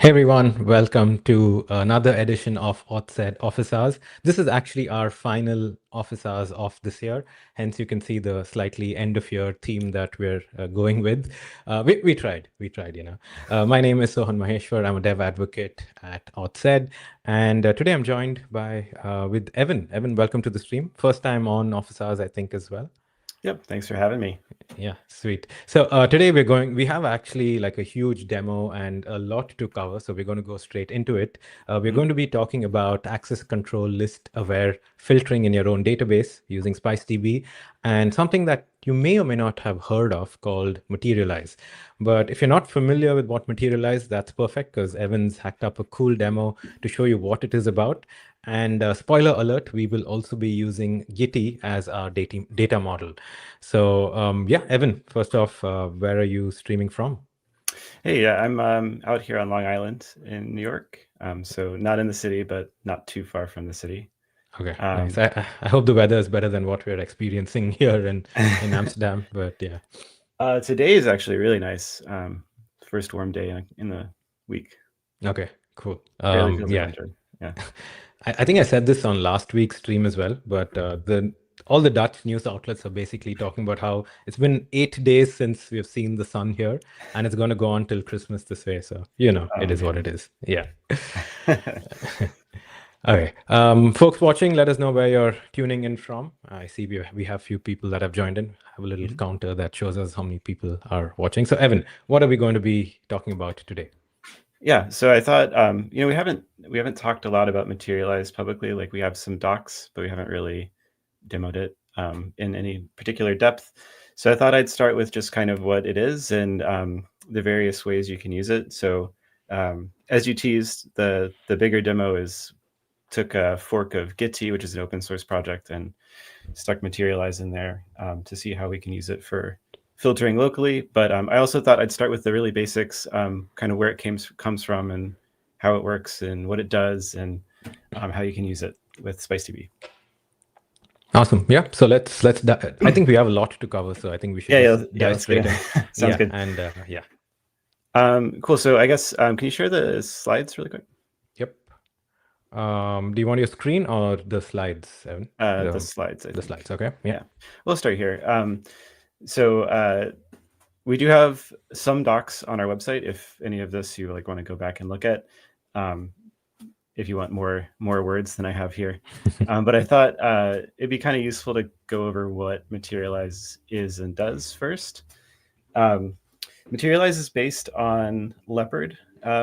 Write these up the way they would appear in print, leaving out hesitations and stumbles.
Hey everyone, welcome to another edition of AuthZed Office Hours. This is actually our final Office Hours of this year. Hence, you can see the slightly end of year theme that we're going with. We tried, my name is Sohan Maheshwar. I'm a dev advocate at AuthZed. And today I'm joined by with Evan. Evan, welcome to the stream. First time on Office Hours, I think, as well. Yep, thanks for having me. Yeah, sweet. So today we have actually like a huge demo and a lot to cover. So we're going to go straight into it. We're going to be talking about access control list aware filtering in your own database using SpiceDB and something that you may or may not have heard of called Materialize. But if you're not familiar with what Materialize, that's perfect because Evan's hacked up a cool demo to show you what it is about. And spoiler alert, we will also be using Gitea as our data model. So yeah, Evan, first off, where are you streaming from? Hey, yeah, I'm out here on Long Island in New York. So not in the city, but not too far from the city. Okay, nice. I hope the weather is better than what we're experiencing here in Amsterdam, but yeah. Today is actually really nice. First warm day in the week. Okay, cool. Barely feels like Yeah, winter. Yeah. I think I said this on last week's stream as well, but all the Dutch news outlets are basically talking about how it's been 8 days since we've seen the sun here, and it's going to go on till Christmas this way. So, it is what it is. Yeah. Okay. Folks watching, let us know where you're tuning in from. I see we have a few people that have joined in. I have a little counter that shows us how many people are watching. So, Evan, what are we going to be talking about today? Yeah, so I thought we haven't talked a lot about Materialize publicly. Like we have some docs, but we haven't really demoed it in any particular depth. So I thought I'd start with just kind of what it is and the various ways you can use it. So as you teased, the bigger demo took a fork of Gitea, which is an open source project, and stuck Materialize in there to see how we can use it for filtering locally. But I also thought I'd start with the really basics, kind of where it comes from and how it works and what it does and how you can use it with SpiceDB. Awesome. Yeah. So let's. I think we have a lot to cover, so I think we should Yeah, just dive let's straight get in. it. Sounds good. And yeah. Cool. So I guess can you share the slides really quick? Yep. Do you want your screen or the slides, Evan? The slides. The slides. Okay. Yeah. We'll start here. So we do have some docs on our website. If any of this you want to go back and look at, if you want more words than I have here. But I thought it'd be kind of useful to go over what Materialize is and does first. Materialize is based on Leopard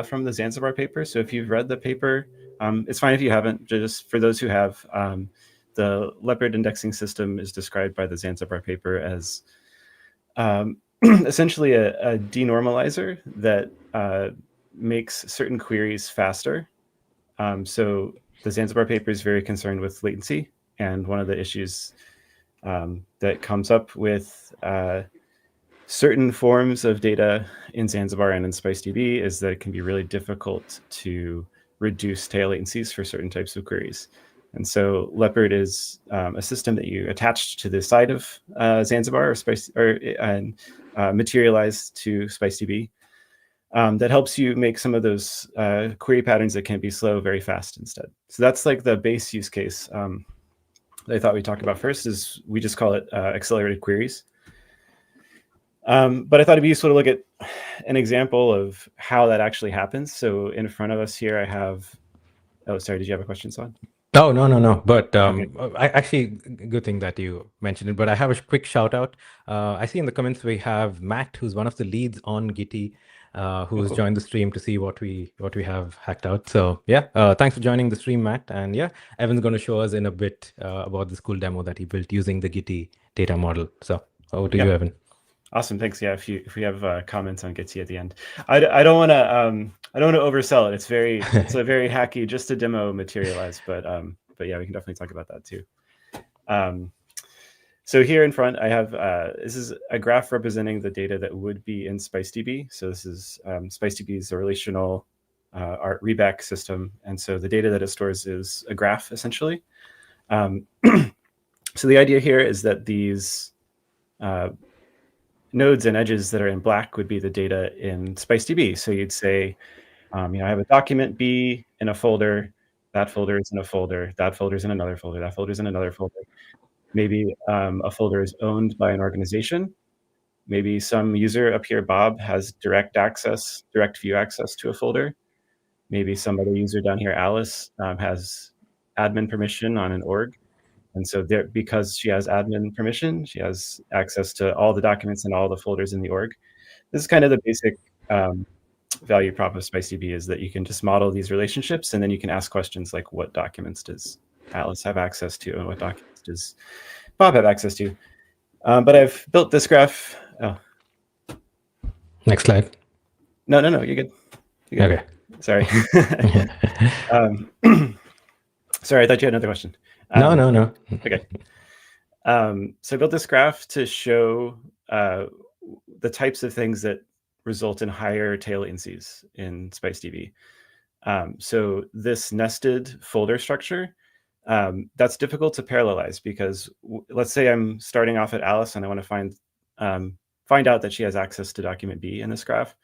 from the Zanzibar paper. So if you've read the paper, it's fine if you haven't. Just for those who have, the Leopard indexing system is described by the Zanzibar paper as essentially a denormalizer that makes certain queries faster. So the Zanzibar paper is very concerned with latency, and one of the issues that comes up with certain forms of data in Zanzibar and in SpiceDB is that it can be really difficult to reduce tail latencies for certain types of queries. And so Leopard is a system that you attach to the side of Zanzibar and materialize to SpiceDB that helps you make some of those query patterns that can be slow very fast instead. So that's like the base use case that I thought we'd talk about first. Is we just call it accelerated queries. But I thought it'd be useful to look at an example of how that actually happens. So in front of us here, I have. Oh, sorry. Did you have a question, Son? Oh, no. But I actually, good thing that you mentioned it. But I have a quick shout out. I see in the comments we have Matt, who's one of the leads on Gitea, who's joined the stream to see what we have hacked out. So yeah, thanks for joining the stream, Matt. And yeah, Evan's going to show us in a bit about this cool demo that he built using the Gitea data model. So over to you, Evan. Awesome, thanks. Yeah, if we have comments on Gitea at the end, I don't want to oversell it. It's a very hacky, just a demo Materialize, but yeah, we can definitely talk about that too. So here in front, I have this is a graph representing the data that would be in SpiceDB. So this is SpiceDB is a relational art reback system, and so the data that it stores is a graph essentially. So the idea here is that these nodes and edges that are in black would be the data in SpiceDB. So you'd say I have a document B in a folder. That folder is in a folder. That folder is in another folder. That folder is in another folder. Maybe a folder is owned by an organization. Maybe some user up here, Bob, has direct view access to a folder. Maybe some other user down here, Alice, has admin permission on an org. And so because she has admin permission, she has access to all the documents and all the folders in the org. This is kind of the basic value prop of SpiceDB, is that you can just model these relationships, and then you can ask questions like, what documents does Alice have access to, and what documents does Bob have access to? But I've built this graph. Oh, Next slide. no, you're good. You're good. Okay. Sorry. Sorry, I thought you had another question. No. Okay. So I built this graph to show the types of things that result in higher tail latencies in SpiceDB. So this nested folder structure, that's difficult to parallelize, because let's say I'm starting off at Alice and I want to find out that she has access to document B in this graph.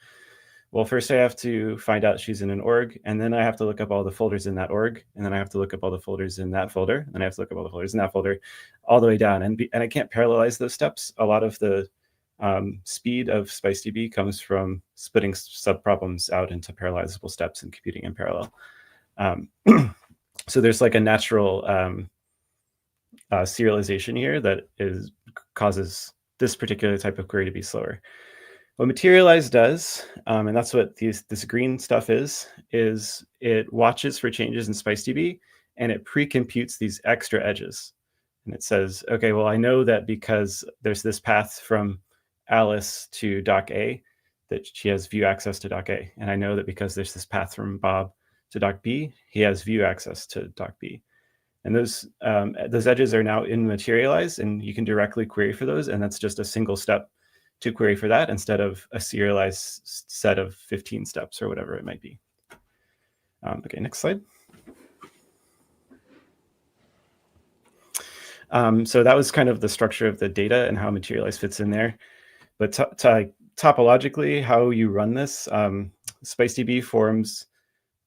Well, first I have to find out she's in an org, and then I have to look up all the folders in that org, and then I have to look up all the folders in that folder, and I have to look up all the folders in that folder, all the way down. And I can't parallelize those steps. A lot of the speed of SpiceDB comes from splitting subproblems out into parallelizable steps and computing in parallel. So there's like a natural serialization here that causes this particular type of query to be slower. What Materialize does, and that's what this green stuff is it watches for changes in SpiceDB, and it pre-computes these extra edges. And it says, okay, well, I know that because there's this path from Alice to doc A, that she has view access to doc A. And I know that because there's this path from Bob to doc B, he has view access to doc B. And those edges are now in Materialize, and you can directly query for those. And that's just a single step to query for that, instead of a serialized set of 15 steps or whatever it might be. Okay, next slide. So that was kind of the structure of the data and how Materialize fits in there. But topologically, how you run this, SpiceDB forms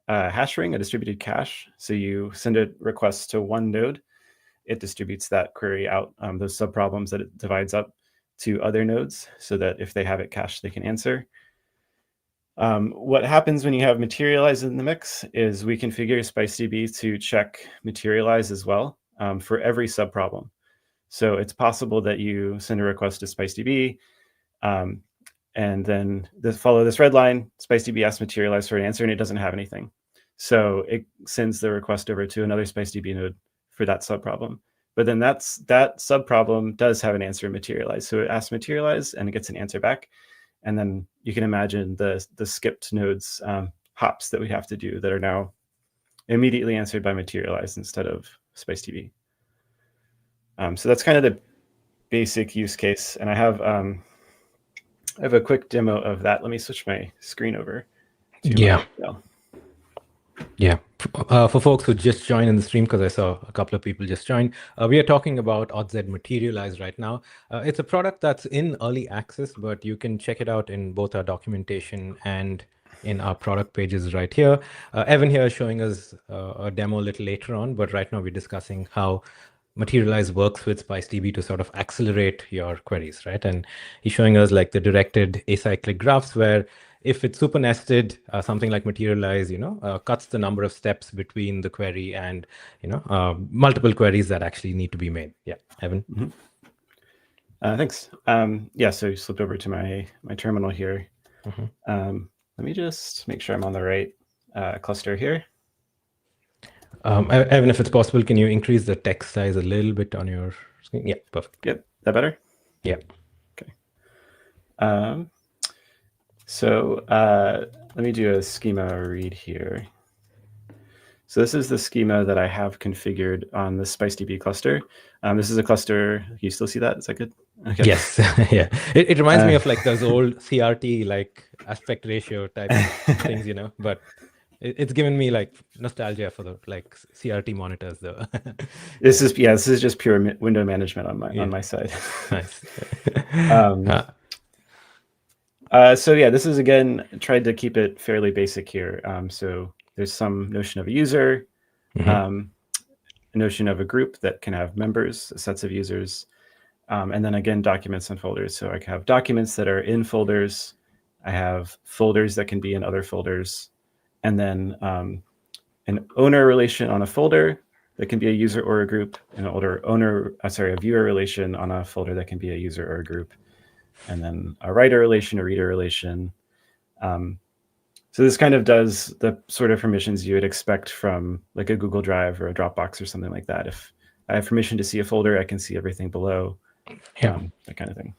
a hash ring, a distributed cache. So you send a request to one node. It distributes that query out, those subproblems that it divides up, to other nodes, so that if they have it cached, they can answer. What happens when you have Materialize in the mix is we configure SpiceDB to check Materialize as well, for every subproblem. So it's possible that you send a request to SpiceDB, and then follow this red line, SpiceDB asks Materialize for an answer, and it doesn't have anything. So it sends the request over to another SpiceDB node for that subproblem. But then that subproblem does have an answer in Materialize. So it asks Materialize, and it gets an answer back. And then you can imagine the skipped nodes hops that we have to do that are now immediately answered by Materialize instead of SpiceDB. So that's kind of the basic use case. And I have a quick demo of that. Let me switch my screen over to Yeah. For folks who just joined in the stream, because I saw a couple of people just join, we are talking about AuthZed Materialize right now. It's a product that's in early access, but you can check it out in both our documentation and in our product pages right here. Evan here is showing us a demo a little later on, but right now we're discussing how Materialize works with SpiceDB to sort of accelerate your queries, right? And he's showing us like the directed acyclic graphs where if it's super nested, something like Materialize, cuts the number of steps between the query and, multiple queries that actually need to be made. Yeah, Evan. Mm-hmm. Thanks. So you slipped over to my terminal here. Mm-hmm. Let me just make sure I'm on the right cluster here. Evan, if it's possible, can you increase the text size a little bit on your screen? Yeah, perfect. Yep, that better? Yeah. Okay. So let me do a schema read here. So this is the schema that I have configured on the SpiceDB cluster. This is a cluster. Can you still see that? Is that good? Okay. Yes. Yeah. It reminds me of like those old CRT like aspect ratio type things, but it's given me like nostalgia for the like CRT monitors though. This is just pure window management on my side. Nice. So yeah, this is again tried to keep it fairly basic here. So there's some notion of a user, a notion of a group that can have members, sets of users, and then again documents and folders. So I can have documents that are in folders. I have folders that can be in other folders, and then an owner relation on a folder that can be a user or a group, and a viewer relation on a folder that can be a user or a group, and then a writer relation, a reader relation. So this kind of does the sort of permissions you would expect from like a Google Drive or a Dropbox or something like that. If I have permission to see a folder, I can see everything below, that kind of thing.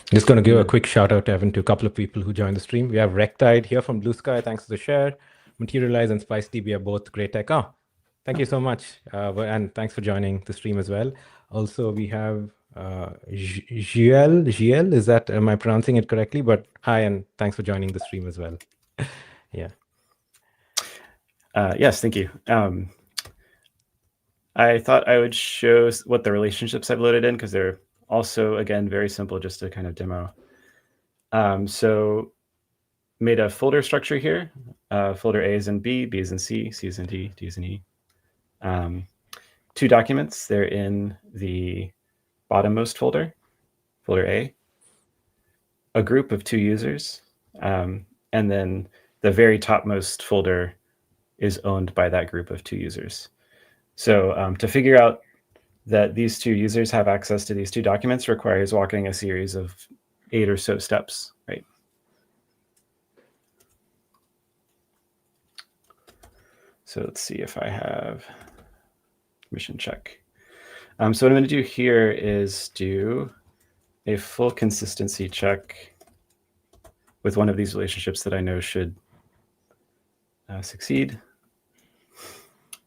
Just going to give a quick shout out, Evan, to a couple of people who joined the stream. We have Rectide here from Blue Sky. Thanks for the share. Materialize and SpiceDB are both great tech. Oh, thank you so much. And thanks for joining the stream as well. Also, we have Giel. Is that, am I pronouncing it correctly? But hi, and thanks for joining the stream as well. Yeah. Yes, thank you. I thought I would show what the relationships I've loaded in, because they're also, again, very simple, just to kind of demo. So made a folder structure here. Folder A is in B, B is in C, C is in D, D is in E. 2 documents, they're in the bottommost folder, folder A. A group of 2 users, and then the very topmost folder is owned by that group of 2 users. So to figure out that these 2 users have access to these 2 documents requires walking a series of 8 or so steps, right? So let's see if I have permission check. So what I'm going to do here is do a full consistency check with one of these relationships that I know should succeed.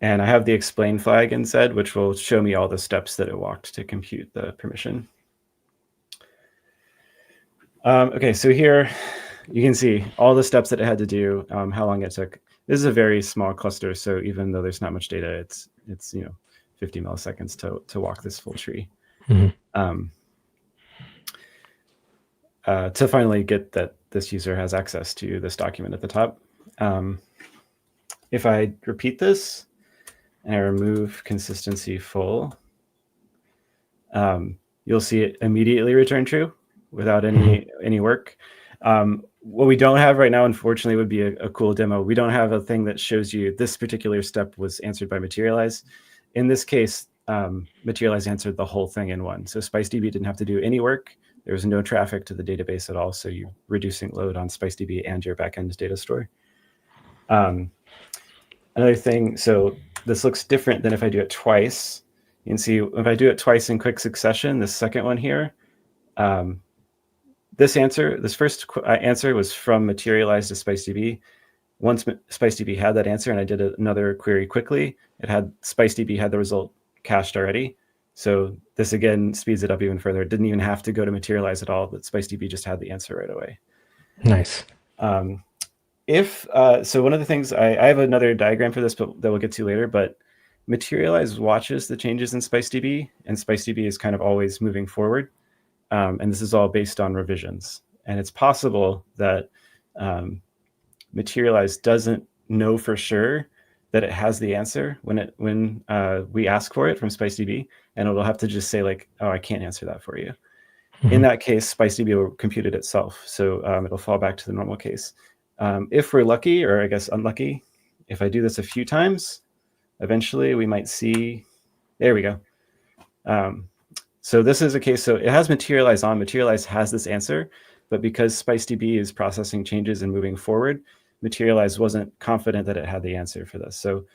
And I have the explain flag in Zed, which will show me all the steps that it walked to compute the permission. Okay, so here you can see all the steps that it had to do, how long it took. This is a very small cluster, so even though there's not much data, it's 50 milliseconds to walk this full tree. To finally get that this user has access to this document at the top. If I repeat this and I remove consistency full, you'll see it immediately return true without any work. What we don't have right now, unfortunately, would be a cool demo. We don't have a thing that shows you this particular step was answered by Materialize. In this case, Materialize answered the whole thing in one. So SpiceDB didn't have to do any work. There was no traffic to the database at all. So you're reducing load on SpiceDB and your backend data store. Another thing, so this looks different than if I do it twice. You can see if I do it twice in quick succession, the second one here, this first answer was from Materialize to SpiceDB. Once SpiceDB had that answer and I did another query quickly, SpiceDB had the result cached already. So this again speeds it up even further. It didn't even have to go to Materialize at all, but SpiceDB just had the answer right away. Nice. So one of the things, I have another diagram for this, but that we'll get to later, but Materialize watches the changes in SpiceDB, and SpiceDB is kind of always moving forward. And this is all based on revisions. And it's possible that Materialize doesn't know for sure that it has the answer when we ask for it from SpiceDB, and it'll have to just say like, oh, I can't answer that for you. In that case, SpiceDB will compute it itself. So it'll fall back to the normal case. If we're lucky, or I guess unlucky, if I do this a few times, eventually we might see, there we go. So this is a case, so it has Materialize on, Materialize has this answer, but because SpiceDB is processing changes and moving forward, Materialize wasn't confident that it had the answer for this. So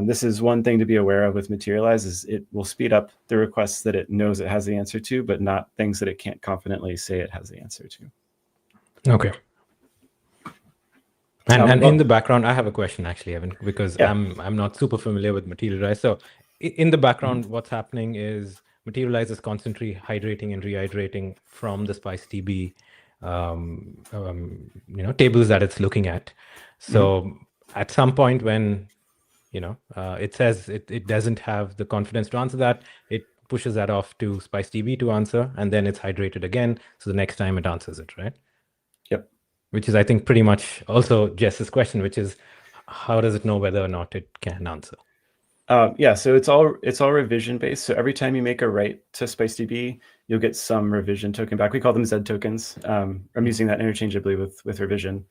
this is one thing to be aware of with Materialize, is it will speed up the requests that it knows it has the answer to, but not things that it can't confidently say it has the answer to. Okay. And in the background, I have a question actually, Evan, because I'm not super familiar with Materialize. So in the background, what's happening is Materialize is constantly hydrating and rehydrating from the SpiceDB tables that it's looking at. So at some point when it says it doesn't have the confidence to answer that, it pushes that off to SpiceDB to answer, and then it's hydrated again. So the next time it answers it, right? which is, I think, pretty much also Jess's question, which is, how does it know whether or not it can answer? Yeah, so it's all revision based. So every time you make a write to SpiceDB, you'll get some revision token back. We call them Z tokens. I'm using that interchangeably with revision.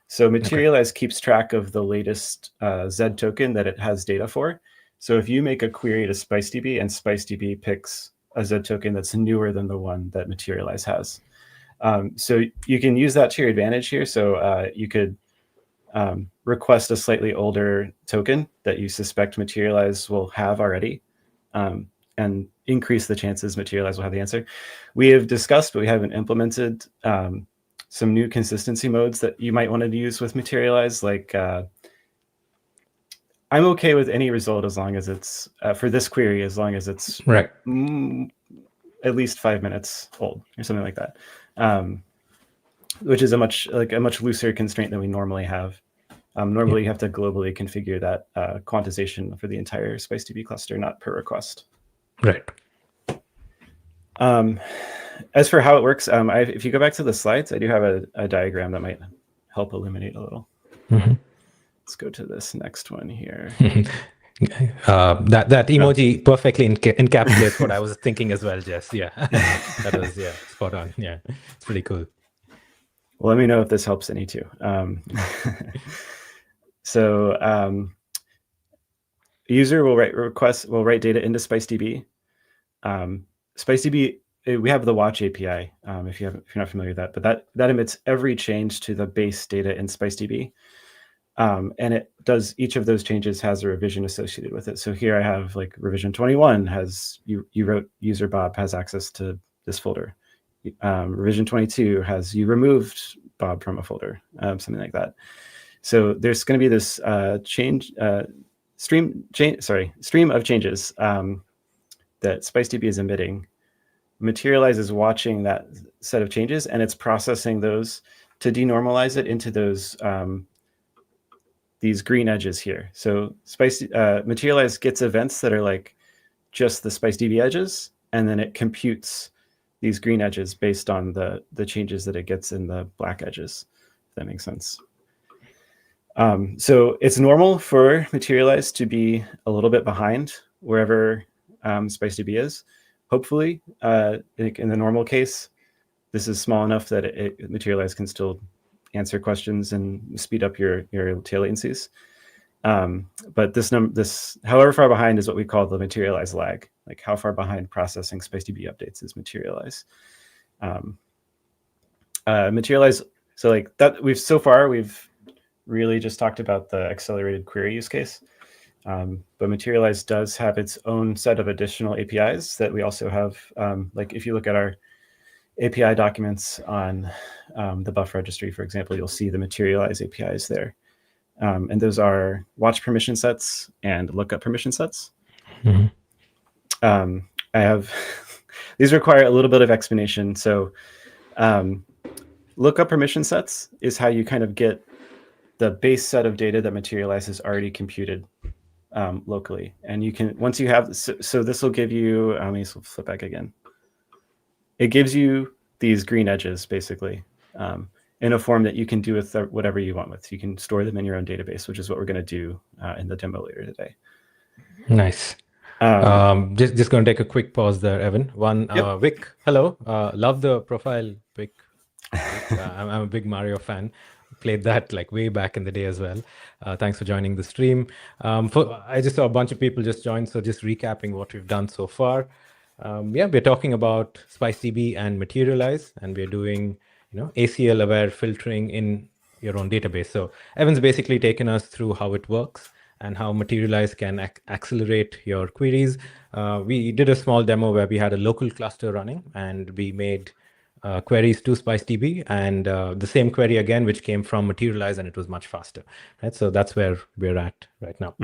So Materialize keeps track of the latest Z token that it has data for. So if you make a query to SpiceDB and SpiceDB picks a Z token that's newer than the one that Materialize has, so you can use that to your advantage here. So you could request a slightly older token that you suspect Materialize will have already, and increase the chances Materialize will have the answer. We have discussed, but we haven't implemented some new consistency modes that you might want to use with Materialize. Like I'm okay with any result as long as it's for this query, as long as it's right. At least 5 minutes old or something like that. Which is a much looser constraint than we normally have. Normally, you have to globally configure that quantization for the entire SpiceDB cluster, not per request. Right. As for how it works, if you go back to the slides, I do have a diagram that might help illuminate a little. Let's go to this next one here. That emoji perfectly encapsulates what I was thinking as well, Jess. Yeah, that was spot on. Yeah, it's pretty cool. Well, let me know if this helps any too. So user will write data into SpiceDB. SpiceDB, we have the watch API. If you're not familiar with that, but that emits every change to the base data in SpiceDB. And it does, each of those changes has a revision associated with it. So here I have like revision 21 has, you wrote user Bob has access to this folder. Revision 22 has you removed Bob from a folder, something like that. So there's going to be this stream of changes that SpiceDB is emitting. Materialize is watching that set of changes, and it's processing those to denormalize it into those these green edges here. So Materialize gets events that are like just the SpiceDB edges, and then it computes these green edges based on the changes that it gets in the black edges, if that makes sense. So it's normal for Materialize to be a little bit behind wherever SpiceDB is. Hopefully, in the normal case, this is small enough that Materialize can still answer questions and speed up your tail latencies. But this however far behind is what we call the Materialize lag, like how far behind processing SpiceDB updates is Materialize. Materialize, so like that we've really just talked about the accelerated query use case. But Materialize does have its own set of additional APIs that we also have. Like if you look at our API documents on the buff registry, for example, you'll see the Materialize APIs there. And those are watch permission sets and lookup permission sets. I have, these require a little bit of explanation. So lookup permission sets is how you kind of get the base set of data that Materialize has already computed locally. And you can, once you have, so this will give you, let me flip back again. It gives you these green edges, basically, in a form that you can do with whatever you want with. You can store them in your own database, which is what we're going to do in the demo later today. Nice. Just going to take a quick pause there, Evan. Yep. Vic, hello. Love the profile, Vic. I'm a big Mario fan. Played that like way back in the day as well. Thanks for joining the stream. I just saw a bunch of people just joined, so just recapping what we've done so far. We're talking about SpiceDB and Materialize, and we're doing ACL-aware filtering in your own database. So Evan's basically taken us through how it works and how Materialize can accelerate your queries. We did a small demo where we had a local cluster running, and we made queries to SpiceDB, and the same query again, which came from Materialize, and it was much faster. Right, so that's where we're at right now.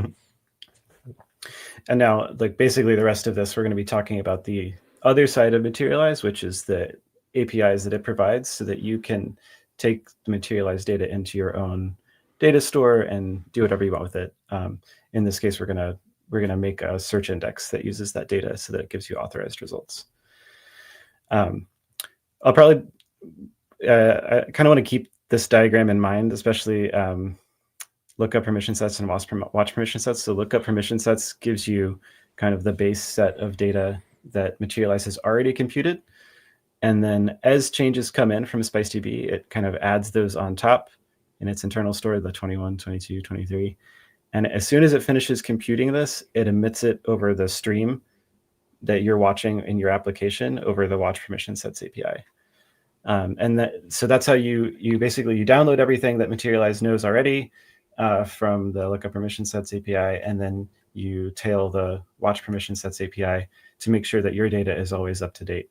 And now, like basically the rest of this, we're going to be talking about the other side of Materialize, which is the APIs that it provides, so that you can take the Materialize data into your own data store and do whatever you want with it. In this case, we're gonna make a search index that uses that data so that it gives you authorized results. I'll probably I kind of want to keep this diagram in mind, especially lookup permission sets and watch permission sets. So lookup permission sets gives you kind of the base set of data that Materialize has already computed. And then as changes come in from SpiceDB, it kind of adds those on top in its internal store, the 21, 22, 23. And as soon as it finishes computing this, it emits it over the stream that you're watching in your application over the watch permission sets API. So that's how you basically download everything that Materialize knows already from the lookup permission sets API, and then you tail the watch permission sets API to make sure that your data is always up to date.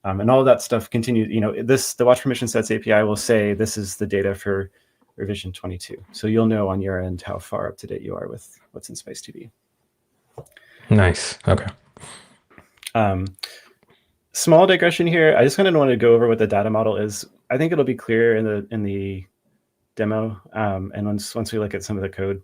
And all of that stuff continues. The watch permission sets API will say this is the data for revision 22. So you'll know on your end how far up to date you are with what's in SpiceDB. Nice. Okay. Small digression here. I just kind of want to go over what the data model is. I think it'll be clear in the demo, and once we look at some of the code.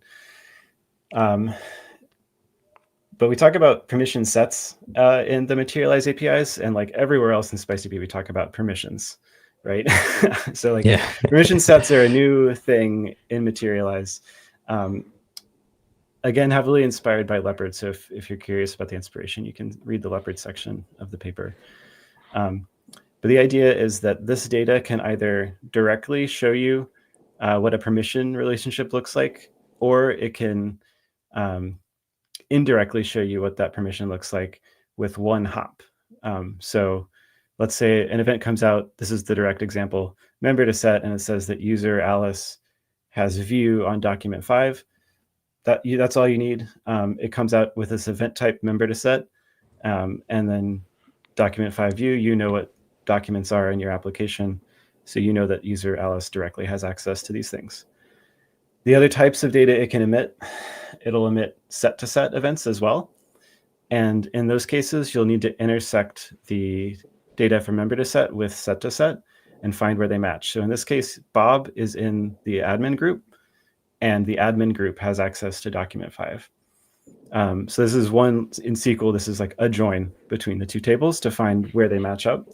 But we talk about permission sets in the Materialize APIs, and like everywhere else in SpiceDB, we talk about permissions, right? So like permission sets are a new thing in Materialize. Again, heavily inspired by Leopard. So if you're curious about the inspiration, you can read the Leopard section of the paper. But the idea is that this data can either directly show you what a permission relationship looks like, or it can indirectly show you what that permission looks like with one hop. So let's say an event comes out. This is the direct example, member to set, and it says that user Alice has view on document 5. That's all you need. It comes out with this event type member to set, and then document 5 view, you know what documents are in your application. So you know that user Alice directly has access to these things. The other types of data it can emit, it'll emit set to set events as well. And in those cases, you'll need to intersect the data from member to set with set to set and find where they match. So in this case, Bob is in the admin group, and the admin group has access to document 5. So this is one in SQL. This is like a join between the two tables to find where they match up.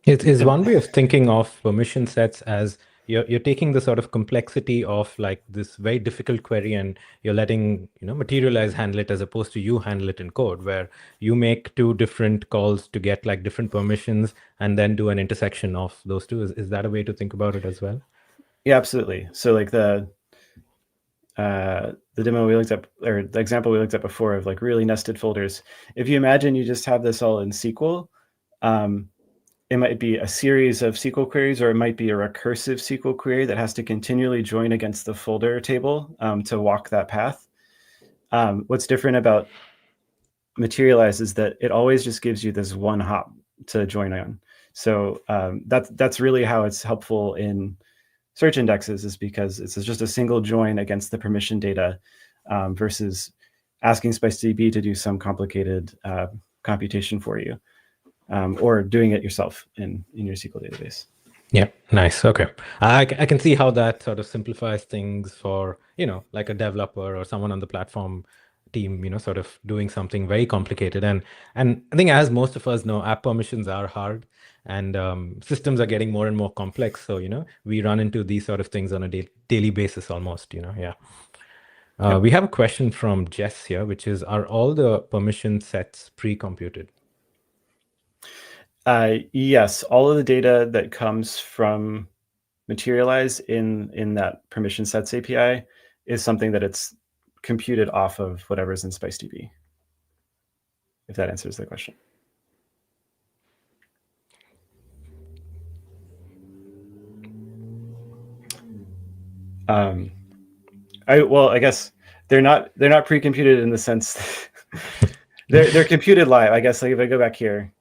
Is one way of thinking of permission sets as you're taking the sort of complexity of like this very difficult query, and you're letting Materialize handle it as opposed to you handle it in code, where you make two different calls to get like different permissions and then do an intersection of those two. Is that a way to think about it as well? Yeah, absolutely. So like the demo we looked at, or the example we looked at before of like really nested folders. If you imagine you just have this all in SQL, it might be a series of SQL queries, or it might be a recursive SQL query that has to continually join against the folder table to walk that path. What's different about Materialize is that it always just gives you this one hop to join on. So that's really how it's helpful in search indexes, is because it's just a single join against the permission data versus asking SpiceDB to do some complicated computation for you. Or doing it yourself in your SQL database. Yeah, nice. Okay. I can see how that sort of simplifies things for, like a developer or someone on the platform team, sort of doing something very complicated. And I think, as most of us know, app permissions are hard, and systems are getting more and more complex. So, we run into these sort of things on a daily basis almost, yeah. We have a question from Jess here, which is, are all the permission sets pre-computed? Yes, all of the data that comes from Materialize in that permission sets API is something that it's computed off of whatever's in SpiceDB, if that answers the question. I guess they're not pre-computed in the sense they're computed live. I guess like if I go back here,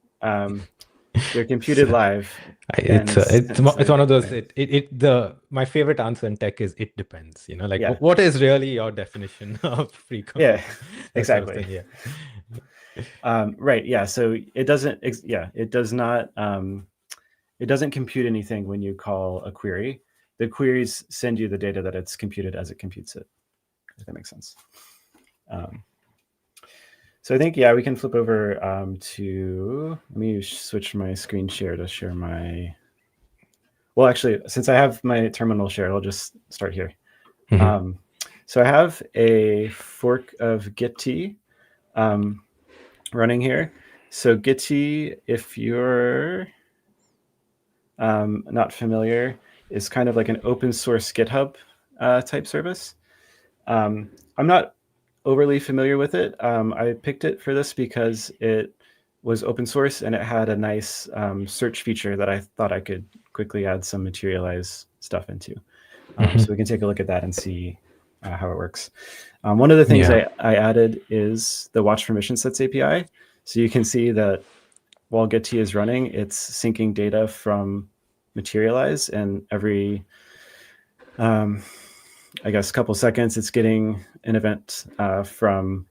they're computed live. It's one of those. My favorite answer in tech is it depends. What is really your definition of pre-computed? Yeah, exactly. Sort of yeah. Right. Yeah. So it doesn't. It does not. It doesn't compute anything when you call a query. The queries send you the data that it's computed as it computes it. If that makes sense. So I think, yeah, we can flip over to, let me switch my screen share to share my, well, actually, since I have my terminal shared, I'll just start here. Mm-hmm. So I have a fork of Gitea running here. So Gitea, if you're not familiar, is kind of like an open source GitHub type service. I'm not overly familiar with it. I picked it for this because it was open source and it had a nice search feature that I thought I could quickly add some Materialize stuff into. So we can take a look at that and see how it works. One of the things Yeah. I added is the watch permission sets API. So you can see that while Gitea is running, it's syncing data from Materialize, and every I guess a couple seconds it's getting an event from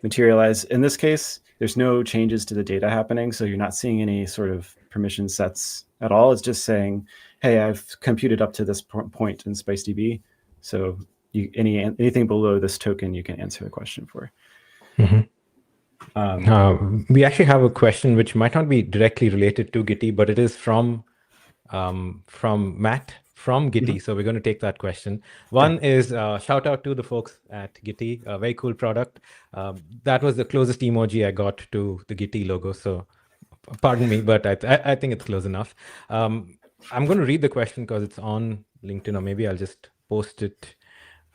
Materialize. In this case, there's no changes to the data happening, so you're not seeing any sort of permission sets at all. It's just saying, hey, I've computed up to this point in SpiceDB, so anything below this token you can answer the question for. We actually have a question which might not be directly related to Gitea, but it is from Matt from Gitea. So we're going to take that question. One is shout out to the folks at Gitea, a very cool product. That was the closest emoji I got to the Gitea logo. So pardon me, but I think it's close enough. I'm going to read the question because it's on LinkedIn, or maybe I'll just post it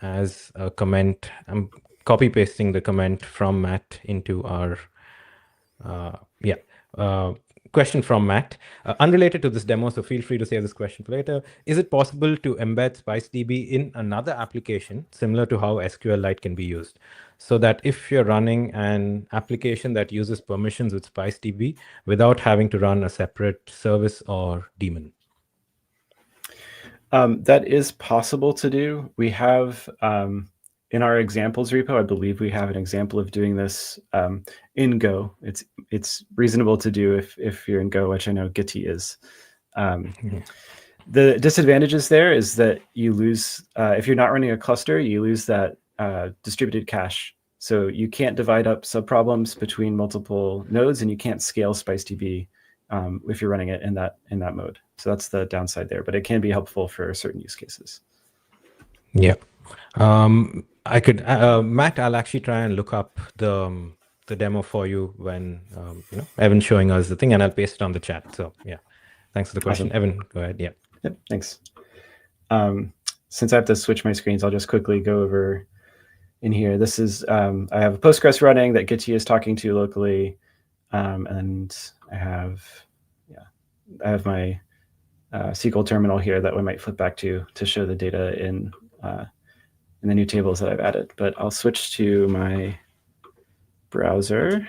as a comment. I'm copy pasting the comment from Matt into our question from Matt. Unrelated to this demo, so feel free to save this question for later. Is it possible to embed SpiceDB in another application similar to how SQLite can be used? So that if you're running an application that uses permissions with SpiceDB without having to run a separate service or daemon? That is possible to do. We have in our examples repo, I believe we have an example of doing this in Go. It's reasonable to do if you're in Go, which I know Gitea is. The disadvantages there is that you lose, if you're not running a cluster, you lose that distributed cache. So you can't divide up subproblems between multiple nodes, and you can't scale SpiceDB if you're running it in that mode. So that's the downside there, but it can be helpful for certain use cases. Yeah. I could, Matt, I'll actually try and look up the demo for you when, Evan's showing us the thing, and I'll paste it on the chat. So yeah, thanks for the question. Awesome. Evan, go ahead. Yeah. Yep, thanks. Since I have to switch my screens, I'll just quickly go over in here. This is, I have a Postgres running that Gitea is talking to locally. And I have my SQL terminal here that we might flip back to show the data in the new tables that I've added. But I'll switch to my browser.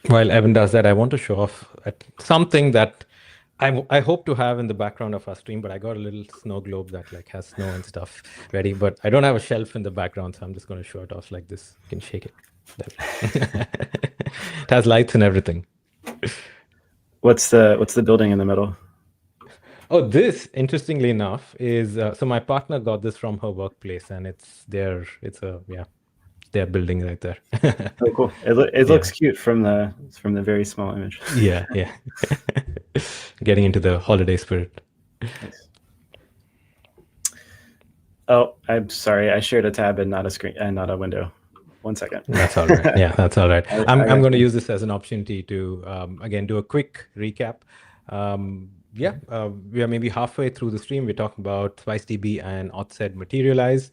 While Evan does that, I want to show off something that I hope to have in the background of our stream, but I got a little snow globe that like has snow and stuff ready, but I don't have a shelf in the background, so I'm just going to show it off like this. You can shake it. It has lights and everything. What's the building in the middle? Oh, this, interestingly enough, is so my partner got this from her workplace, and it's their building right there. Oh, cool! It looks cute from the very small image. Yeah. Getting into the holiday spirit. Nice. Oh, I'm sorry. I shared a tab and not a screen and not a window. 1 second. That's all right. Yeah, that's all right. I'm going to use this as an opportunity to again do a quick recap. We are maybe halfway through the stream. We're talking about SpiceDB and AuthZed Materialize.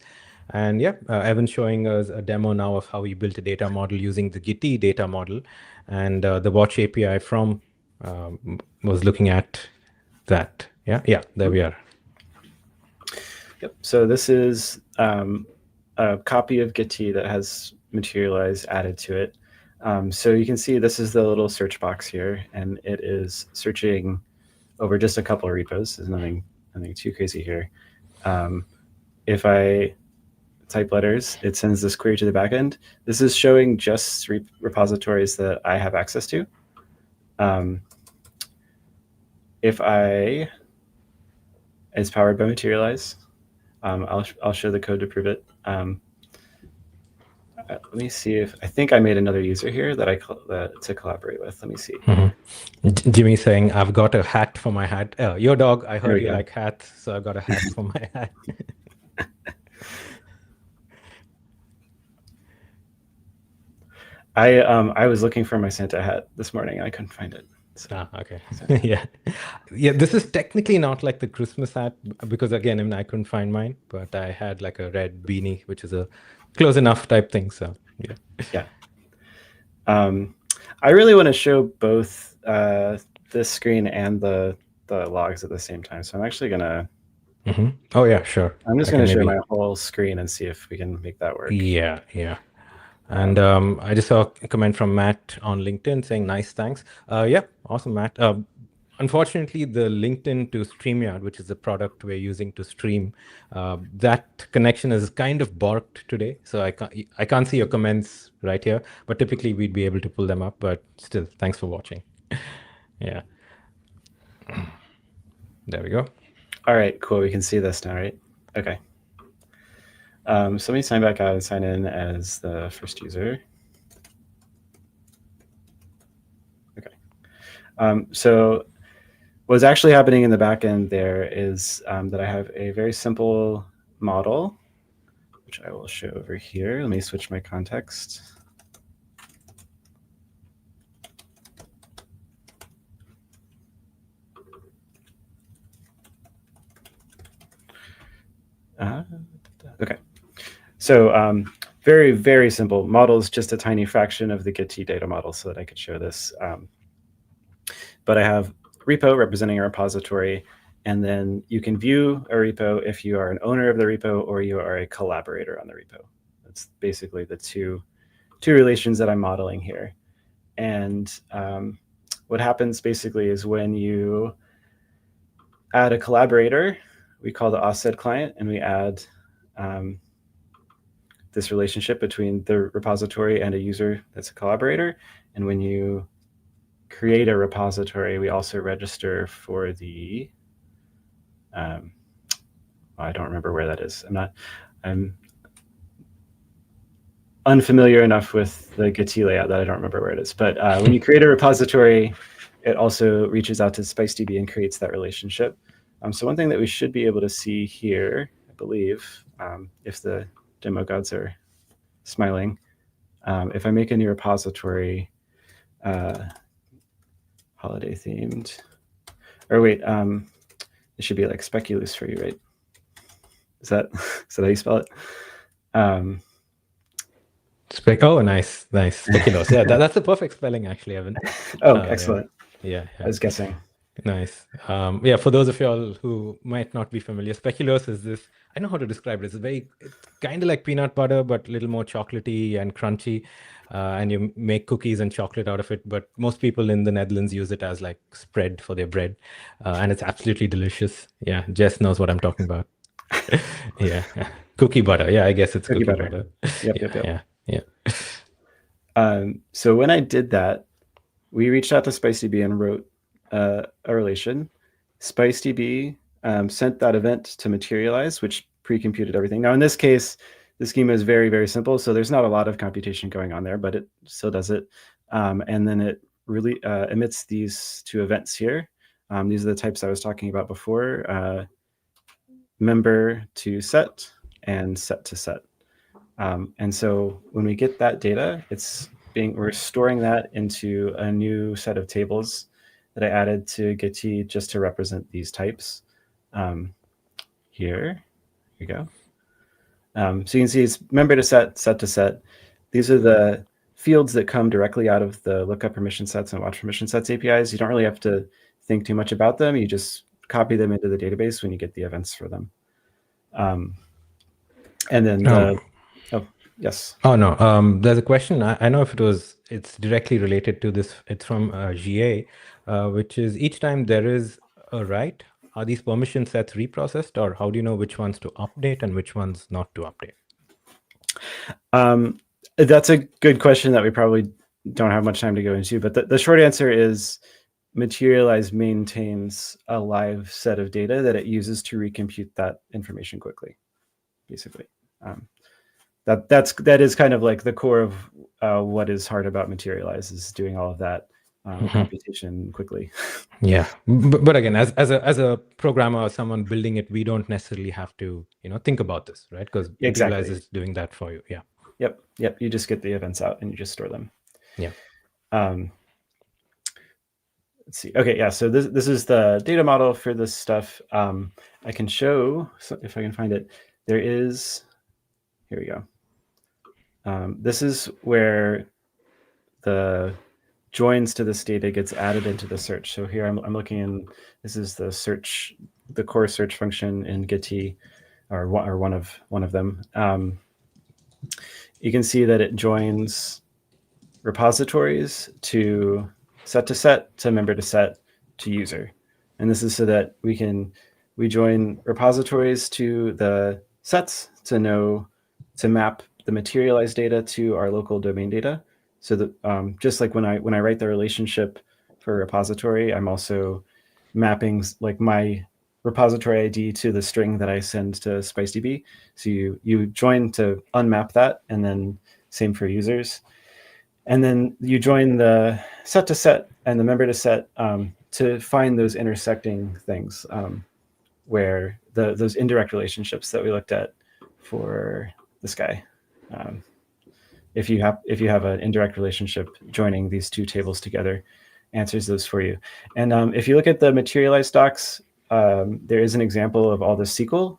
And Evan's showing us a demo now of how he built a data model using the Gitea data model. And the watch API from was looking at that. Yeah, there we are. Yep. So this is a copy of Gitea that has Materialize added to it. So you can see this is the little search box here, and it is searching over just a couple of repos. There's nothing too crazy here. If I type letters, it sends this query to the backend. This is showing just repositories that I have access to. If it's powered by Materialize. I'll show the code to prove it. let me see if I think I made another user here that to collaborate with. Let me see. Jimmy saying, I've got a hat for my hat. Your dog, I There heard we you go. like hats, so I got a hat for my hat. I was looking for my Santa hat this morning. I couldn't find it. So, Okay. Yeah. Yeah, this is technically not like the Christmas hat because again, I couldn't find mine, but I had like a red beanie, which is a close enough type thing. So yeah. Yeah. I really want to show both this screen and the logs at the same time. So I'm actually gonna. Oh yeah, sure. I'm just I can gonna share maybe. my whole screen and see if we can make that work. Yeah, yeah. And I just saw a comment from Matt on LinkedIn saying, nice, thanks. Yeah, awesome, Matt. Unfortunately, the LinkedIn to StreamYard, which is the product we're using to stream, that connection is kind of borked today. So I can't see your comments right here, but typically we'd be able to pull them up. But still, thanks for watching. Yeah. There we go. All right, cool. We can see this now, right? Okay. So let me sign back out and sign in as the first user. Okay. So what's actually happening in the back end there is that I have a very simple model, which I will show over here. Let me switch my context. Okay. So very, very simple. Model's just a tiny fraction of the Gitea data model so that I could show this. But I have repo representing a repository, and then you can view a repo if you are an owner of the repo or you are a collaborator on the repo. That's basically the two relations that I'm modeling here. And what happens basically is when you add a collaborator, we call the AuthZed client, and we add this relationship between the repository and a user that's a collaborator. And when you create a repository, we also register for the, I don't remember where that is. I'm unfamiliar enough with the Gitea layout that I don't remember where it is. But when you create a repository, it also reaches out to SpiceDB and creates that relationship. So one thing that we should be able to see here, I believe, if the demo gods are smiling, if I make a new repository, holiday themed, or wait, it should be like speculous for you, right? Is that how you spell it? Oh, nice. Speculoos. Yeah, that's a perfect spelling, actually, Evan. Oh, excellent. Yeah. I was guessing. Nice. Yeah, for those of y'all who might not be familiar, speculoos is this, I know how to describe it. It's kind of like peanut butter, but a little more chocolatey and crunchy. And you make cookies and chocolate out of it. But most people in the Netherlands use it as like spread for their bread. And it's absolutely delicious. Yeah, Jess knows what I'm talking about. Yeah. Cookie butter. Yeah, I guess it's cookie butter. Yep. Yeah. So when I did that, we reached out to SpiceDB and wrote a relation. SpiceDB sent that event to Materialize, which pre-computed everything. Now, in this case, the schema is very, very simple, so there's not a lot of computation going on there, but it still does it. And then it really emits these two events here. These are the types I was talking about before, member to set and set to set. And so when we get that data, we're storing that into a new set of tables that I added to Gitea just to represent these types. Here we go. So you can see it's member to set, set to set. These are the fields that come directly out of the lookup permission sets and watch permission sets APIs. You don't really have to think too much about them. You just copy them into the database when you get the events for them. And then yes. Oh, no. There's a question. I know if it's directly related to this. It's from Gitea, which is each time there is a write, are these permission sets reprocessed, or how do you know which ones to update and which ones not to update? That's a good question that we probably don't have much time to go into, but the short answer is Materialize maintains a live set of data that it uses to recompute that information quickly, basically. that is kind of like the core of what is hard about Materialize, is doing all of that computation quickly. Yeah, but again, as a programmer or someone building it, we don't necessarily have to think about this, right? Because Materialize Exactly. is doing that for you. Yeah. Yep. You just get the events out and you just store them. Yeah. Let's see. Okay, yeah. So this is the data model for this stuff. I can show, so if I can find it. There is. Here we go. This is where the joins to this data gets added into the search. So here I'm looking in. This is the search, the core search function in Gitea, or one of them. You can see that it joins repositories to set to member to set to user. And this is so that we join repositories to the sets to map the materialized data to our local domain data. So that just like when I write the relationship for a repository, I'm also mapping like my repository ID to the string that I send to SpiceDB. So you join to unmap that, and then same for users. And then you join the set to set and the member to set to find those intersecting things where those indirect relationships that we looked at for this guy. If you have an indirect relationship, joining these two tables together answers those for you. And if you look at the Materialize docs, there is an example of all the SQL.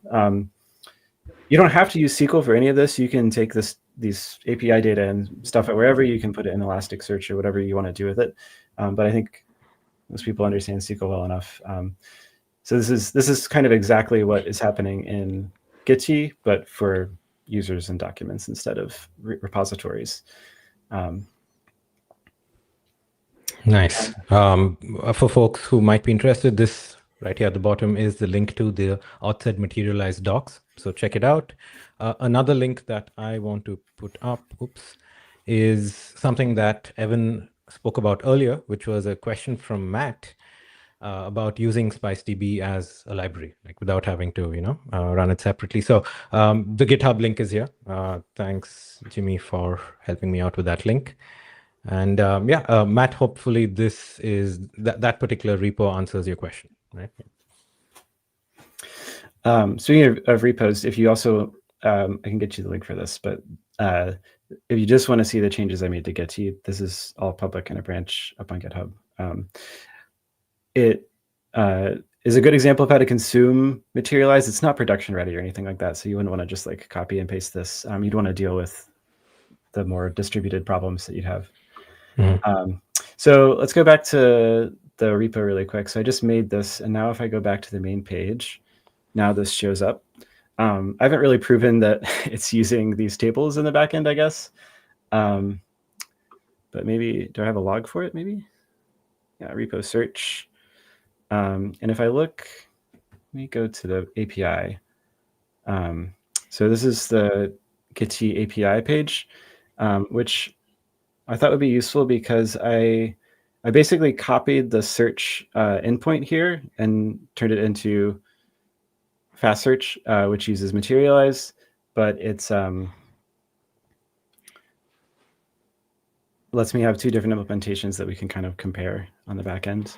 You don't have to use SQL for any of this. You can take these API data and stuff it wherever. You can put it in Elasticsearch or whatever you want to do with it. But I think most people understand SQL well enough. So this is kind of exactly what is happening in Gitea, but for users and documents instead of repositories. Nice. For folks who might be interested, this right here at the bottom is the link to the AuthZed Materialize docs. So check it out. Another link that I want to put up, is something that Evan spoke about earlier, which was a question from Matt about using SpiceDB as a library, like without having to, run it separately. So the GitHub link is here. Thanks, Jimmy, for helping me out with that link. And Matt, hopefully this is that particular repo answers your question, right? Speaking of repos, if you also, I can get you the link for this, but if you just want to see the changes I made to Gitea, this is all public in a branch up on GitHub. It is a good example of how to consume Materialize. It's not production ready or anything like that, so you wouldn't want to just like copy and paste this. You'd want to deal with the more distributed problems that you'd have. Mm-hmm. So let's go back to the repo really quick. So I just made this, and now if I go back to the main page, now this shows up. I haven't really proven that it's using these tables in the backend, I guess. But maybe, do I have a log for it maybe? Yeah, repo search. And if I look, let me go to the API. So this is the Gitea API page, which I thought would be useful because I basically copied the search endpoint here and turned it into fast search, which uses Materialize, but it's lets me have two different implementations that we can kind of compare on the back end.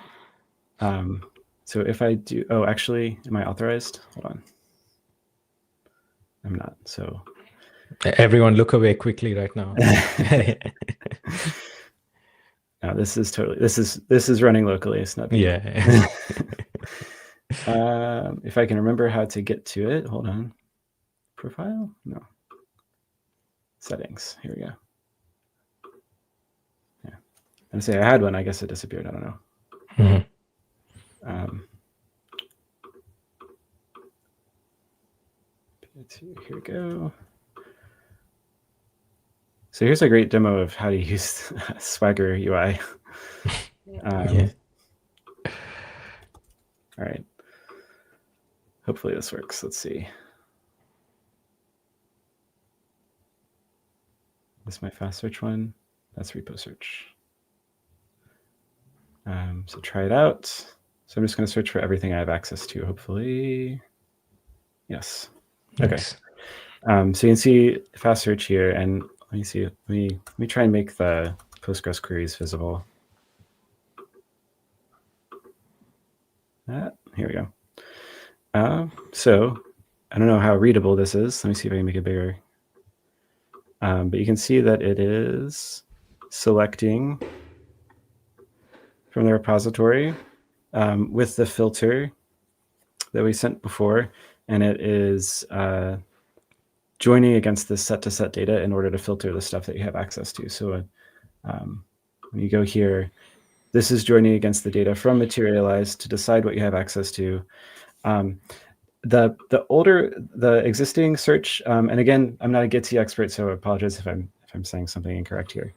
So if I do, oh, actually, am I authorized? Hold on. I'm not, so. Everyone look away quickly right now. No, this is running locally. It's not. Yeah. If I can remember how to get to it, hold on. Profile? No. Settings. Here we go. Yeah. I'm gonna say I had one. I guess it disappeared. I don't know. Mm-hmm. Here we go. So here's a great demo of how to use Swagger UI. Yeah. All right. Hopefully this works. Let's see. This is my fast search one. That's repo search. So try it out. So I'm just going to search for everything I have access to, hopefully. Yes. Okay. Nice. So you can see fast search here, and let me see. Let me try and make the Postgres queries visible. Here we go. So I don't know how readable this is. Let me see if I can make it bigger. But you can see that it is selecting from the repository with the filter that we sent before, and it is joining against the set to set data in order to filter the stuff that you have access to. So when you go here, this is joining against the data from Materialize to decide what you have access to. The existing search, and again, I'm not a Gitea expert, so I apologize if I'm saying something incorrect here.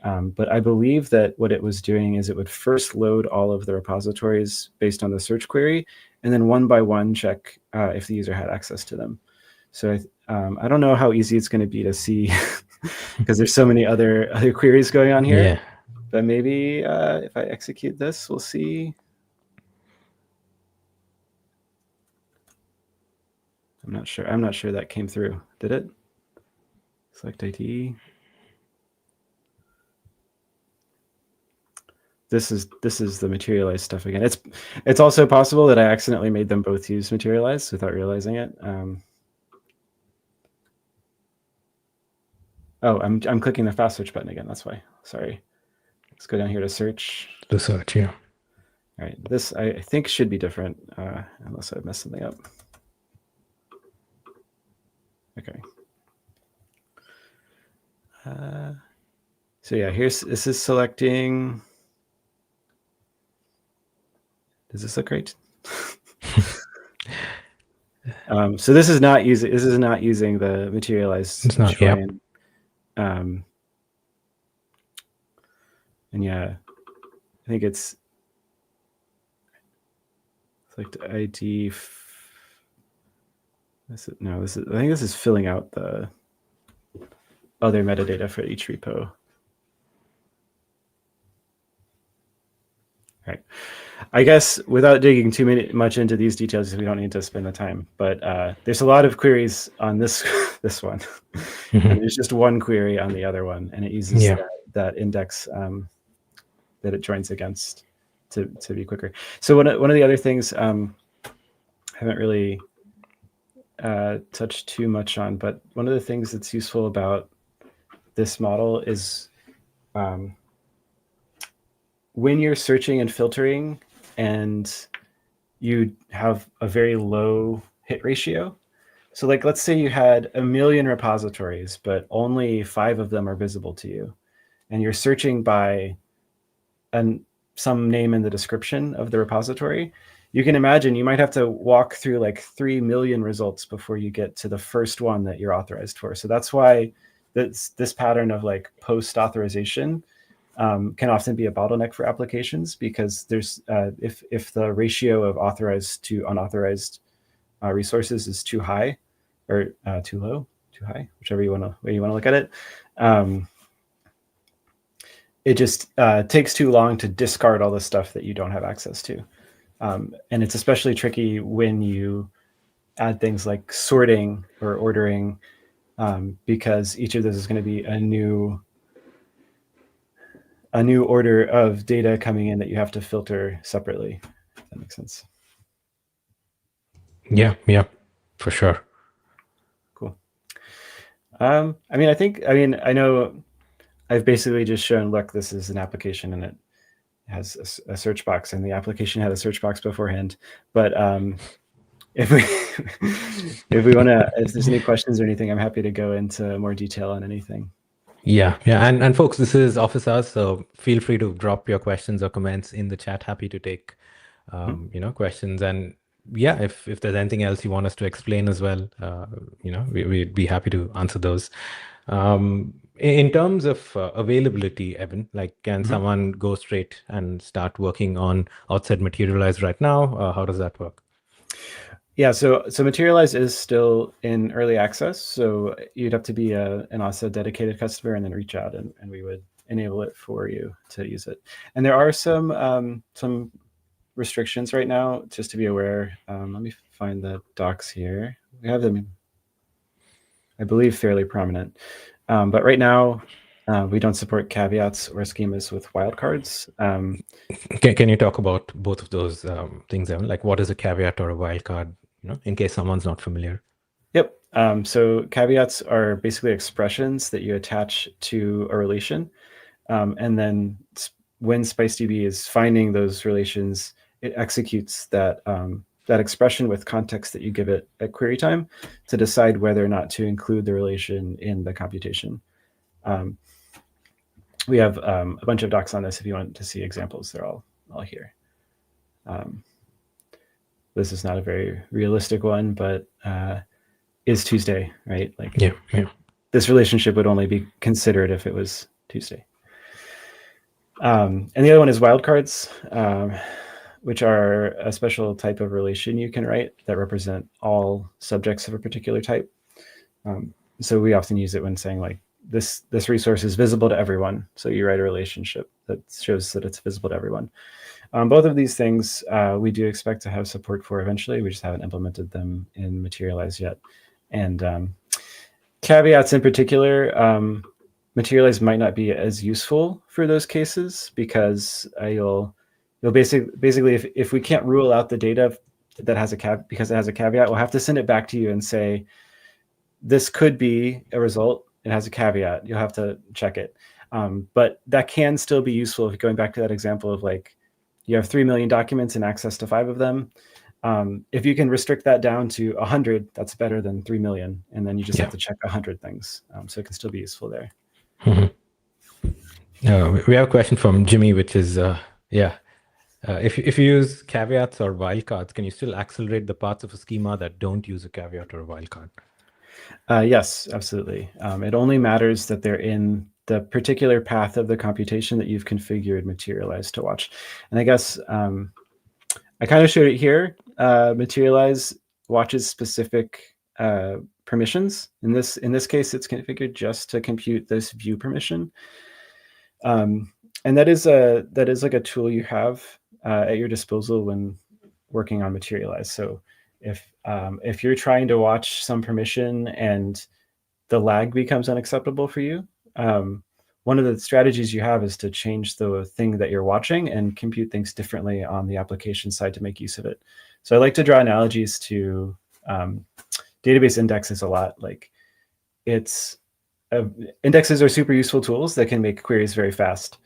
But I believe that what it was doing is it would first load all of the repositories based on the search query, and then one by one check if the user had access to them. So I don't know how easy it's going to be to see because there's so many other queries going on here. Yeah. But maybe if I execute this, we'll see. I'm not sure. I'm not sure that came through. Did it? Select ID. This is the Materialize stuff again. It's also possible that I accidentally made them both use Materialize without realizing it. Oh, I'm clicking the fast search button again. That's why. Sorry. Let's go down here to search. To search, yeah. All right. This I think should be different unless I messed something up. Okay. So yeah, this is selecting. Does this look right? So this is not using the Materialize It's not, join. yep. And yeah, I think it's select ID. I think this is filling out the other metadata for each repo. Right. I guess without digging too much into these details, we don't need to spend the time. But there's a lot of queries on this one, and there's just one query on the other one, and it uses that index that it joins against to be quicker. So one of the other things I haven't really touched too much on, but one of the things that's useful about this model is when you're searching and filtering and you have a very low hit ratio. So like, let's say you had 1 million repositories, but only 5 of them are visible to you. And you're searching by some name in the description of the repository. You can imagine you might have to walk through like 3 million results before you get to the first one that you're authorized for. So that's why this pattern of like post authorization can often be a bottleneck for applications, because there's if the ratio of authorized to unauthorized resources is too high or too low, too high, whichever way you want to look at it. It just takes too long to discard all the stuff that you don't have access to. And it's especially tricky when you add things like sorting or ordering, because each of those is going to be a new order of data coming in that you have to filter separately, if that makes sense. Yeah, for sure. Cool. I know I've basically just shown, look, this is an application and it has a search box, and the application had a search box beforehand. But if there's any questions or anything, I'm happy to go into more detail on anything. Yeah. And folks, this is office hours, so feel free to drop your questions or comments in the chat. Happy to take questions. And yeah, if there's anything else you want us to explain as well, we'd be happy to answer those. In terms of availability, Evan, like, can someone go straight and start working on AuthZed Materialize right now? How does that work? Yeah, so Materialize is still in early access. So you'd have to be an AuthZed dedicated customer and then reach out, and we would enable it for you to use it. And there are some restrictions right now, just to be aware. Let me find the docs here. We have them. I believe, fairly prominent. But right now, we don't support caveats or schemas with wildcards. Can you talk about both of those things, Evan? Like, what is a caveat or a wildcard? In case someone's not familiar. Yep. So caveats are basically expressions that you attach to a relation. And then when SpiceDB is finding those relations, it executes that expression with context that you give it at query time to decide whether or not to include the relation in the computation. We have a bunch of docs on this if you want to see examples. They're all here. This is not a very realistic one, but is Tuesday, right? Like, yeah. This relationship would only be considered if it was Tuesday. And the other one is wildcards, which are a special type of relation you can write that represent all subjects of a particular type. So we often use it when saying like, this resource is visible to everyone. So you write a relationship that shows that it's visible to everyone. Both of these things we do expect to have support for eventually. We just haven't implemented them in Materialize yet. And caveats in particular, Materialize might not be as useful for those cases because you'll basically if we can't rule out the data that has because it has a caveat, we'll have to send it back to you and say, this could be a result. It has a caveat. You'll have to check it. But that can still be useful if going back to that example of like, you have 3 million documents and access to 5 of them. If you can restrict that down to 100, that's better than 3 million. And then you just have to check 100 things. So it can still be useful there. We have a question from Jimmy, which is, if you use caveats or wildcards, can you still accelerate the parts of a schema that don't use a caveat or a wildcard? Yes, absolutely. It only matters that they're in the particular path of the computation that you've configured Materialize to watch. And I guess I kind of showed it here. Materialize watches specific permissions. In this case, it's configured just to compute this view permission. And that is like a tool you have at your disposal when working on Materialize. So if you're trying to watch some permission and the lag becomes unacceptable for you, one of the strategies you have is to change the thing that you're watching and compute things differently on the application side to make use of it. So I like to draw analogies to database indexes a lot. Like indexes are super useful tools that can make queries very fast.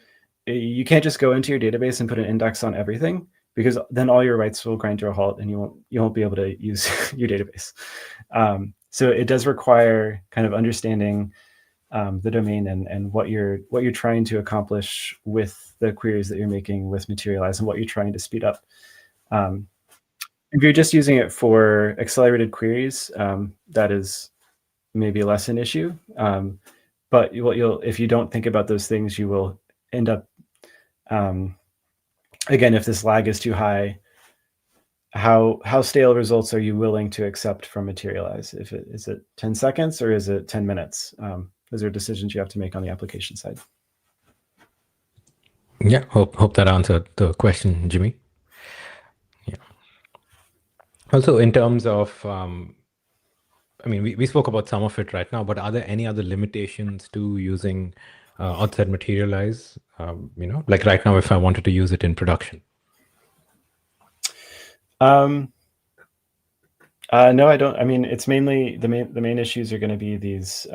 You can't just go into your database and put an index on everything, because then all your writes will grind to a halt and you won't be able to use your database. So it does require kind of understanding the domain and what you're trying to accomplish with the queries that you're making with Materialize and what you're trying to speed up. If you're just using it for accelerated queries, that is maybe less an issue. But if you don't think about those things, you will end up, again, if this lag is too high, how stale results are you willing to accept from Materialize? Is it 10 seconds or is it 10 minutes? Those are decisions you have to make on the application side. Yeah, hope that answered the question, Jimmy. Yeah. Also, in terms of, I mean, we spoke about some of it right now, but are there any other limitations to using AuthZed Materialize? Like right now, if I wanted to use it in production. No, I don't. I mean, it's mainly the main issues are going to be these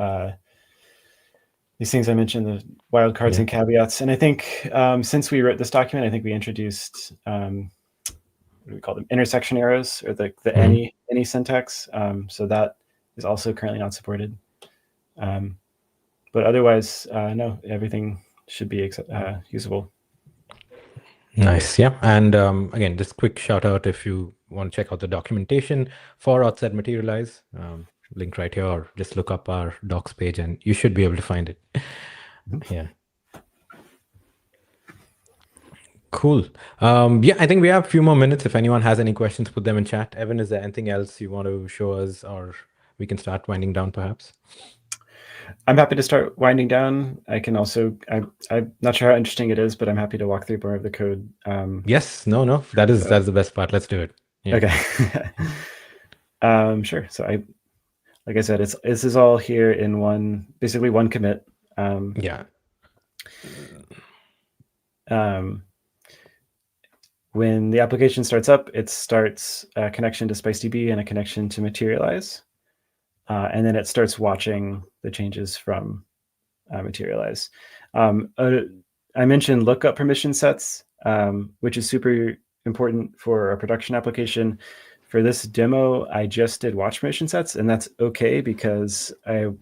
things I mentioned, the wildcards and caveats. And I think since we wrote this document, I think we introduced what do we call them? Intersection arrows, or the any syntax. So that is also currently not supported. But otherwise, no, everything should be usable. Nice. Yeah. And again, just quick shout out if you want to check out the documentation for AuthZed Materialize, link right here, or just look up our docs page and you should be able to find it. Yeah. Cool. Yeah, I think we have a few more minutes. If anyone has any questions, put them in chat. Evan, is there anything else you want to show us, or we can start winding down perhaps? I'm happy to start winding down. I can also, I'm not sure how interesting it is, but I'm happy to walk through more of the code. Yes, no, that's the best part. Let's do it. Yeah. Okay. Sure. So like I said, this is all here in basically one commit. Yeah. When the application starts up, it starts a connection to SpiceDB and a connection to Materialize. And then it starts watching the changes from Materialize. I mentioned lookup permission sets, which is super important for a production application. For this demo, I just did watch permission sets, and that's okay because I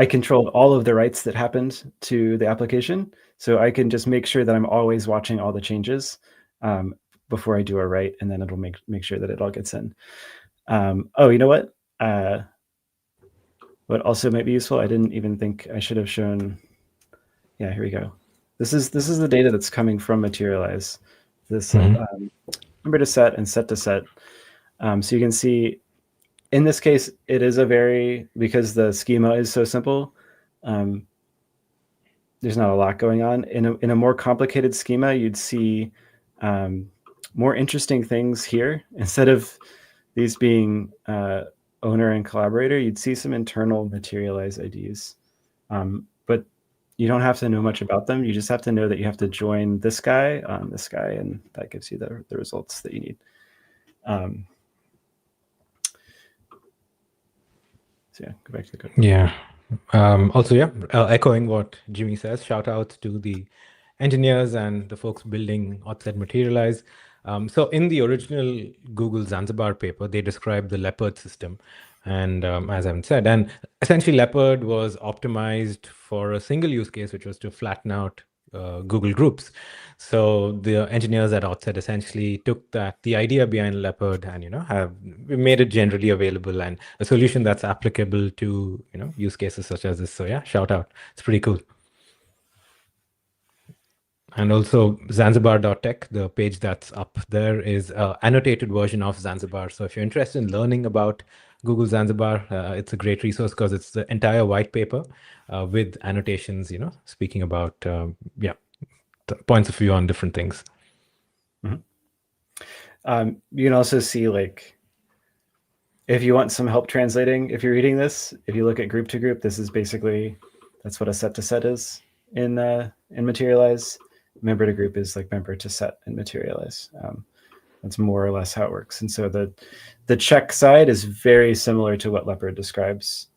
controlled all of the writes that happened to the application. So I can just make sure that I'm always watching all the changes before I do a write, and then it'll make sure that it all gets in. Oh, you know what? What also might be useful, I didn't even think I should have shown. Yeah, here we go. This is the data that's coming from Materialize. This number to set and set to set. So you can see in this case, it is because the schema is so simple, there's not a lot going on. In a more complicated schema, you'd see more interesting things here. Instead of these being owner and collaborator, you'd see some internal Materialize IDs. But you don't have to know much about them. You just have to know that you have to join this guy on this guy, and that gives you the results that you need. So yeah, go back to the code. Yeah. Also, yeah, echoing what Jimmy says, shout out to the engineers and the folks building AuthZed Materialize. So in the original Google Zanzibar paper, they described the Leopard system. And as I've said, and essentially Leopard was optimized for a single use case, which was to flatten out Google Groups. So the engineers at AuthZed essentially took the idea behind Leopard and have made it generally available and a solution that's applicable to use cases such as this. So yeah, shout out. It's pretty cool. And also Zanzibar.tech, the page that's up there is an annotated version of Zanzibar. So if you're interested in learning about Google Zanzibar, it's a great resource because it's the entire white paper with annotations, speaking about, the points of view on different things. Mm-hmm. You can also see, like, if you want some help translating, if you're reading this, if you look at group to group, this is basically, that's what a set to set is in Materialize. Member to group is like member to set in Materialize. That's more or less how it works. And so the check side is very similar to what Leopard describes.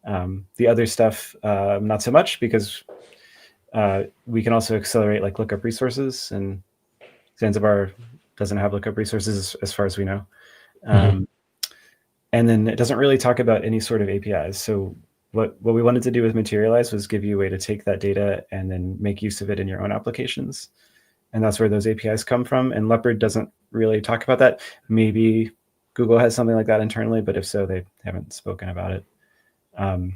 The other stuff, not so much, because we can also accelerate like lookup resources, and Zanzibar doesn't have lookup resources as far as we know. And then it doesn't really talk about any sort of APIs. So what we wanted to do with Materialize was give you a way to take that data and then make use of it in your own applications. And that's where those APIs come from. And Leopard doesn't really talk about that. Maybe Google has something like that internally, but if so, they haven't spoken about it. And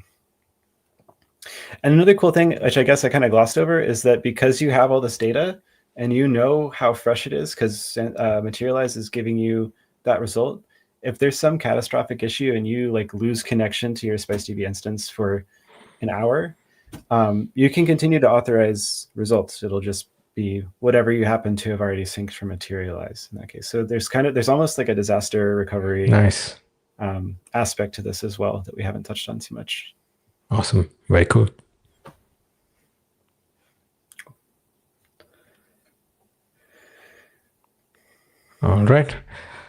another cool thing, which I guess I kind of glossed over, is that because you have all this data and you know how fresh it is, because Materialize is giving you that result, if there's some catastrophic issue and you like lose connection to your SpiceDB instance for an hour, you can continue to authorize results. It'll just be whatever you happen to have already synced from Materialize in that case. So there's almost like a disaster recovery nice aspect to this as well that we haven't touched on too much. Awesome. Very cool. All right.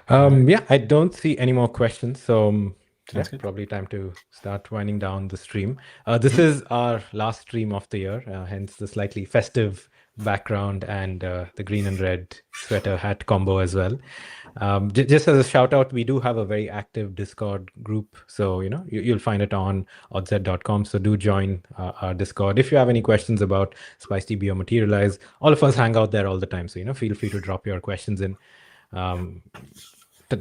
Yeah, I don't see any more questions. So yeah, probably time to start winding down the stream. This is our last stream of the year, hence the slightly festive background and the green and red sweater hat combo as well. Just as a shout out, we do have a very active Discord group. So, you'll find it on authzed.com. So do join our Discord. If you have any questions about SpiceDB or Materialize, all of us hang out there all the time. So, feel free to drop your questions in.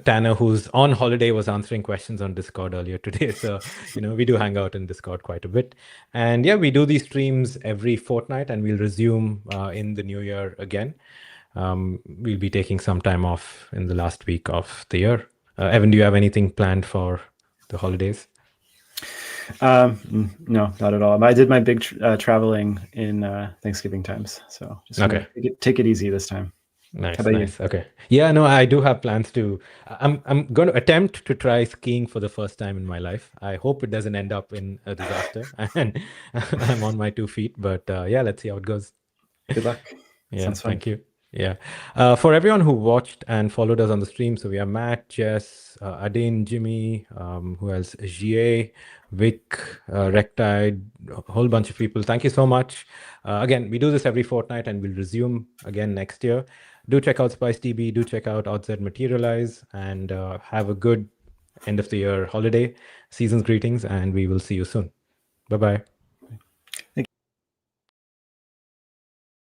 Tanner, who's on holiday, was answering questions on Discord earlier today. So, we do hang out in Discord quite a bit. And yeah, we do these streams every fortnight and we'll resume in the new year again. We'll be taking some time off in the last week of the year. Evan, do you have anything planned for the holidays? No, not at all. I did my big traveling in Thanksgiving times. So just take it easy this time. Nice, How about you? nice. Okay. Yeah, no, I do have plans to. I'm going to attempt to try skiing for the first time in my life. I hope it doesn't end up in a disaster and I'm on my 2 feet. But yeah, let's see how it goes. Good luck. Yeah, Sounds fun. thank you. Yeah. For everyone who watched and followed us on the stream, so we have Matt, Jess, Adin, Jimmy, who else? Giea, Vic, Rectide, a whole bunch of people. Thank you so much. Again, we do this every fortnight and we'll resume again next year. Do check out SpiceDB, do check out AuthZed Materialize, and have a good end of the year holiday. Season's greetings, and we will see you soon. Bye-bye.